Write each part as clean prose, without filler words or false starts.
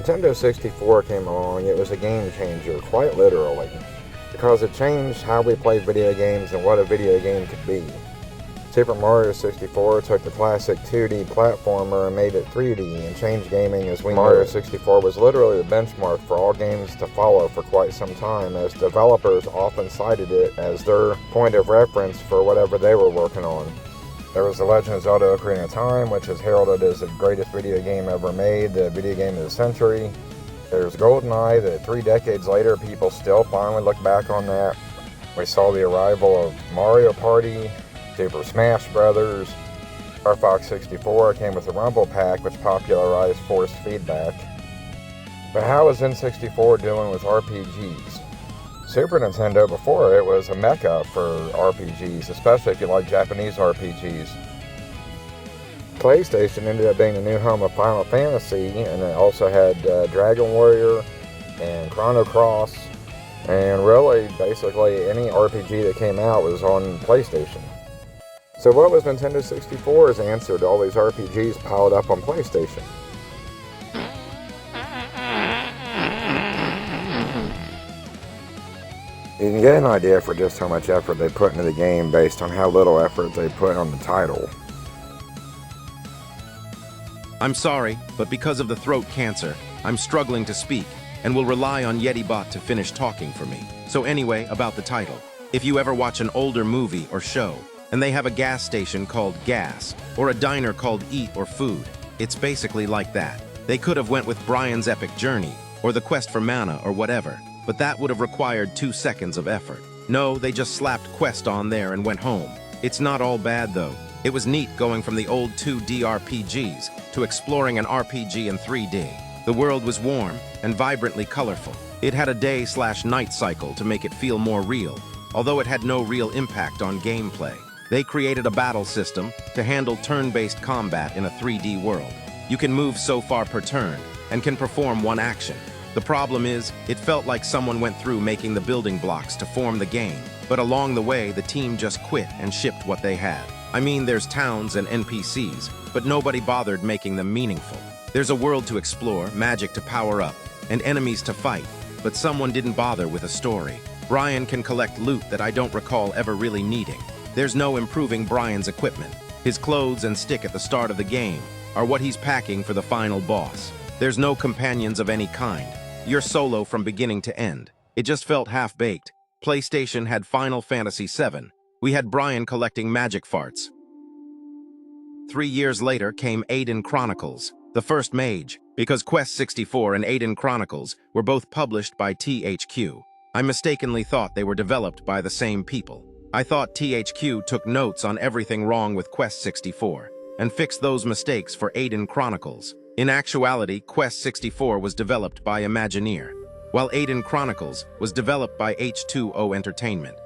Nintendo 64 came along, it was a game changer, quite literally, because it changed how we played video games and what a video game could be. Super Mario 64 took the classic 2D platformer and made it 3D and changed gaming as we know. Mario 64 was literally the benchmark for all games to follow for quite some time, as developers often cited it as their point of reference for whatever they were working on. There was The Legend of Zelda: Ocarina of Time, which is heralded as the greatest video game ever made, the video game of the century. There's GoldenEye, that 3 decades later people still finally look back on that. We saw the arrival of Mario Party, Super Smash Brothers. Star Fox 64 came with a Rumble Pack, which popularized forced feedback. But how was N64 doing with RPGs? Super Nintendo, before it, was a mecca for RPGs, especially if you like Japanese RPGs. PlayStation ended up being the new home of Final Fantasy, and it also had Dragon Warrior and Chrono Cross, and really, basically, any RPG that came out was on PlayStation. So what was Nintendo 64's answer to all these RPGs piled up on PlayStation? You can get an idea for just how much effort they put into the game based on how little effort they put on the title. I'm sorry, but because of the throat cancer, I'm struggling to speak and will rely on Yeti bot to finish talking for me. So anyway, about the title. If you ever watch an older movie or show, and they have a gas station called Gas, or a diner called Eat or Food, it's basically like that. They could have went with Brian's Epic Journey, or The Quest for Mana, or whatever, but that would have required 2 seconds of effort. No, they just slapped Quest on there and went home. It's not all bad though. It was neat going from the old 2D RPGs to exploring an RPG in 3D. The world was warm and vibrantly colorful. It had a day/night cycle to make it feel more real, although it had no real impact on gameplay. They created a battle system to handle turn-based combat in a 3D world. You can move so far per turn and can perform one action. The problem is, it felt like someone went through making the building blocks to form the game, but along the way the team just quit and shipped what they had. I mean, there's towns and NPCs, but nobody bothered making them meaningful. There's a world to explore, magic to power up, and enemies to fight, but someone didn't bother with a story. Brian can collect loot that I don't recall ever really needing. There's no improving Brian's equipment. His clothes and stick at the start of the game are what he's packing for the final boss. There's no companions of any kind. You're solo from beginning to end. It just felt half-baked. PlayStation had Final Fantasy VII. We had Brian collecting magic farts. 3 years later came Aiden Chronicles, the first mage, because Quest 64 and Aiden Chronicles were both published by THQ. I mistakenly thought they were developed by the same people. I thought THQ took notes on everything wrong with Quest 64 and fixed those mistakes for Aiden Chronicles. In actuality, Quest 64 was developed by Imagineer, while Aiden Chronicles was developed by H2O Entertainment.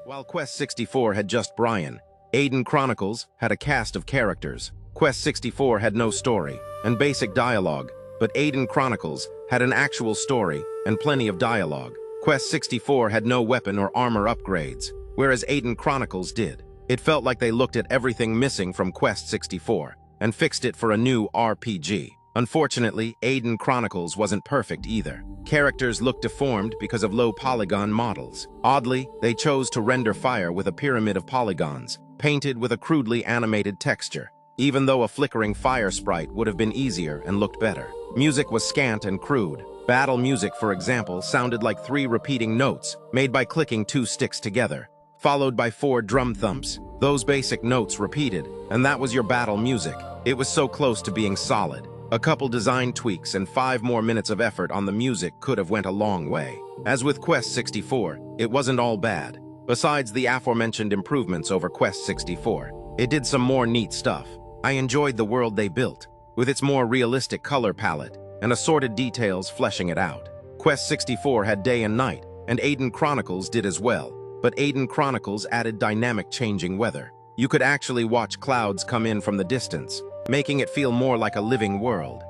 While Quest 64 had just Brian, Aiden Chronicles had a cast of characters. Quest 64 had no story and basic dialogue, but Aiden Chronicles had an actual story and plenty of dialogue. Quest 64 had no weapon or armor upgrades, whereas Aiden Chronicles did. It felt like they looked at everything missing from Quest 64 and fixed it for a new RPG. Unfortunately, Aiden Chronicles wasn't perfect either. Characters looked deformed because of low polygon models. Oddly, they chose to render fire with a pyramid of polygons, painted with a crudely animated texture, even though a flickering fire sprite would have been easier and looked better. Music was scant and crude. Battle music, for example, sounded like 3 repeating notes made by clicking 2 sticks together, followed by 4 drum thumps. Those basic notes repeated, and that was your battle music. It was so close to being solid. A couple design tweaks and 5 more minutes of effort on the music could have went a long way. As with Quest 64, it wasn't all bad. Besides the aforementioned improvements over Quest 64, it did some more neat stuff. I enjoyed the world they built, with its more realistic color palette and assorted details fleshing it out. Quest 64 had day and night, and Aiden Chronicles did as well, but Aiden Chronicles added dynamic changing weather. You could actually watch clouds come in from the distance, making it feel more like a living world.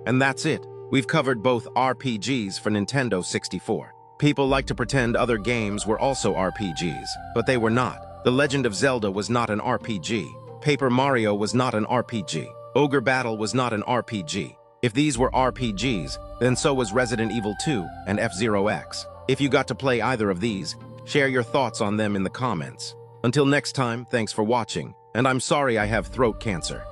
And that's it. We've covered both RPGs for Nintendo 64. People like to pretend other games were also RPGs, but they were not. The Legend of Zelda was not an RPG. Paper Mario was not an RPG. Ogre Battle was not an RPG. If these were RPGs, then so was Resident Evil 2 and F-Zero X. If you got to play either of these, share your thoughts on them in the comments. Until next time, thanks for watching, and I'm sorry I have throat cancer.